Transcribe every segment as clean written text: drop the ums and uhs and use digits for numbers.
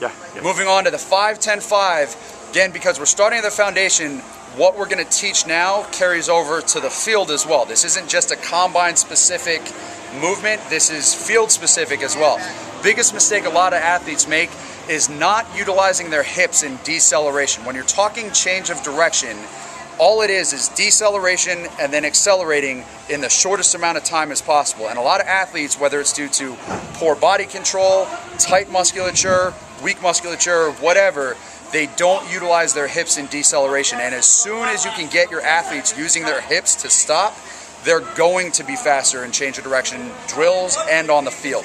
Yeah. Moving on to the 5-10-5. Again, because we're starting at the foundation, what we're going to teach now carries over to the field as well. This isn't just a combine-specific movement. This is field-specific as well. Biggest mistake a lot of athletes make is not utilizing their hips in deceleration. When you're talking change of direction, all it is deceleration and then accelerating in the shortest amount of time as possible. And a lot of athletes, whether it's due to poor body control, tight musculature, weak musculature, whatever, they don't utilize their hips in deceleration. And as soon as you can get your athletes using their hips to stop, they're going to be faster in change of direction drills and on the field.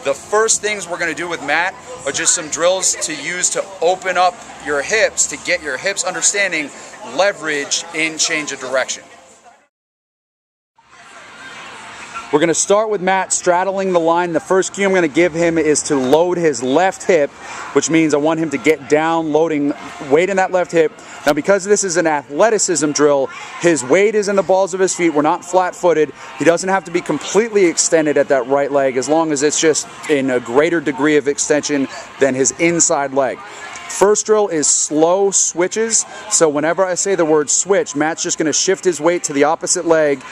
The first things we're going to do with Matt are just some drills to use to open up your hips, to get your hips understanding leverage in change of direction. We're going to start with Matt straddling the line. The first cue I'm going to give him is to load his left hip, which means I want him to get down, loading weight in that left hip. Now, because this is an athleticism drill, his weight is in the balls of his feet. We're not flat-footed. He doesn't have to be completely extended at that right leg, as long as it's just in a greater degree of extension than his inside leg. First drill is slow switches. So whenever I say the word switch, Matt's just going to shift his weight to the opposite leg,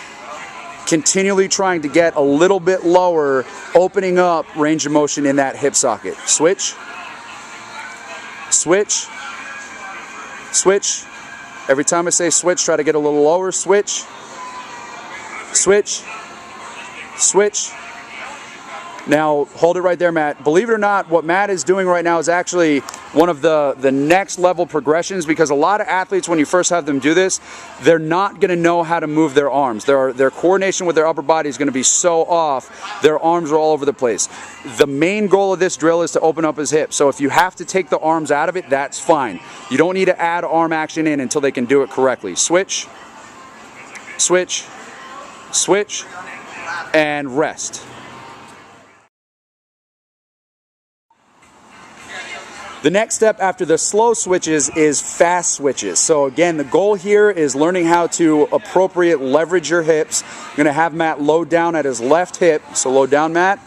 continually trying to get a little bit lower, opening up range of motion in that hip socket. Switch, switch, switch. Every time I say switch, try to get a little lower. Switch, switch, switch. Now, hold it right there, Matt. Believe it or not, what Matt is doing right now is actually one of the next level progressions, because a lot of athletes, when you first have them do this, they're not going to know how to move their arms. Their coordination with their upper body is going to be so off, their arms are all over the place. The main goal of this drill is to open up his hips. So if you have to take the arms out of it, that's fine. You don't need to add arm action in until they can do it correctly. Switch, switch, switch, and rest. The next step after the slow switches is fast switches. So again, the goal here is learning how to appropriate leverage your hips. I'm going to have Matt load down at his left hip. So load down, Matt.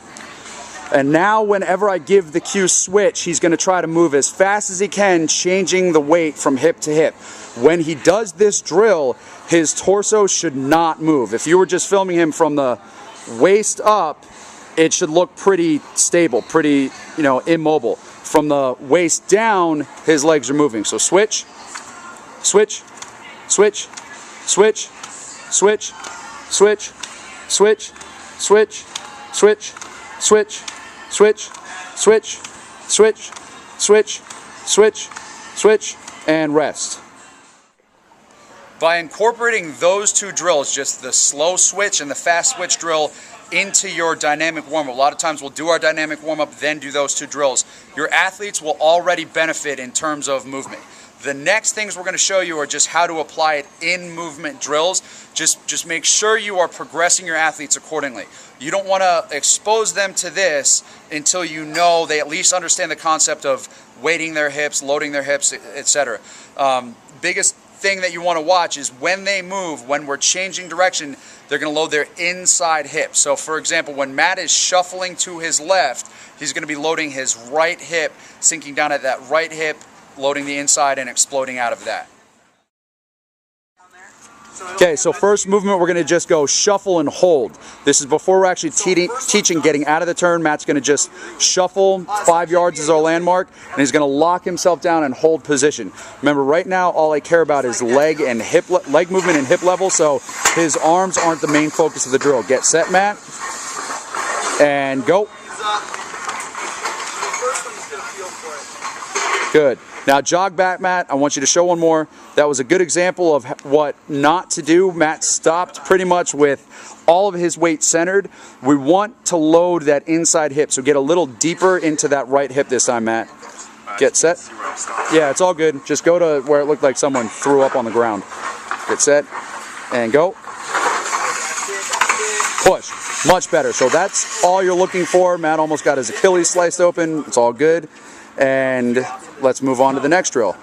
And now whenever I give the cue switch, he's going to try to move as fast as he can, changing the weight from hip to hip. When he does this drill, his torso should not move. If you were just filming him from the waist up, it should look pretty stable, pretty, immobile. From the waist down, his legs are moving. So switch, switch, switch, switch, switch, switch, switch, switch, switch, switch, switch, switch, switch, switch, switch, switch, and rest. By incorporating those two drills, just the slow switch and the fast switch drill, into your dynamic warm-up. A lot of times we'll do our dynamic warm-up, then do those two drills. Your athletes will already benefit in terms of movement. The next things we're going to show you are just how to apply it in movement drills. Just make sure you are progressing your athletes accordingly. You don't want to expose them to this until you know they at least understand the concept of weighting their hips, loading their hips, etc. Biggest thing that you want to watch is when they move, when we're changing direction, they're going to load their inside hip. So for example, when Matt is shuffling to his left, he's going to be loading his right hip, sinking down at that right hip, loading the inside and exploding out of that. Okay, so first movement, we're going to just go shuffle and hold. This is before we're actually teaching getting out of the turn. Matt's going to just shuffle, 5 yards is our landmark, and he's going to lock himself down and hold position. Remember, right now, all I care about is leg movement and hip level, so his arms aren't the main focus of the drill. Get set, Matt, and go. Good. Now jog back, Matt. I want you to show one more. That was a good example of what not to do. Matt stopped pretty much with all of his weight centered. We want to load that inside hip, so get a little deeper into that right hip this time, Matt. Get set. Yeah, it's all good. Just go to where it looked like someone threw up on the ground. Get set, and go. Push. Much better. So that's all you're looking for. Matt almost got his Achilles sliced open. It's all good. And let's move on to the next drill.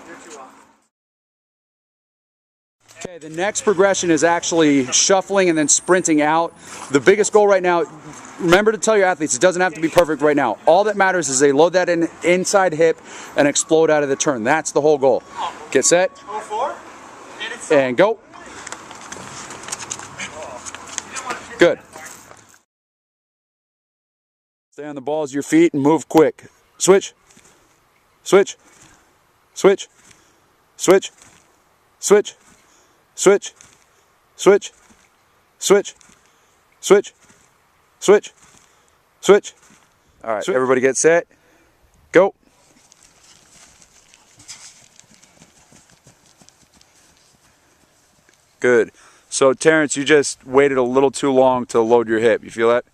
Okay, Okay, the next progression is actually shuffling and then sprinting out. The biggest goal right now, remember to tell your athletes, it doesn't have to be perfect right now. All that matters is they load that inside hip and explode out of the turn. That's the whole goal. Get set. And go. Good. Stay on the balls of your feet and move quick. Switch. Switch. Switch. Switch. Switch. Switch. Switch. Switch. Switch. Switch. Switch. All right, everybody get set. Go. Good. So Terrence, you just waited a little too long to load your hip. You feel that?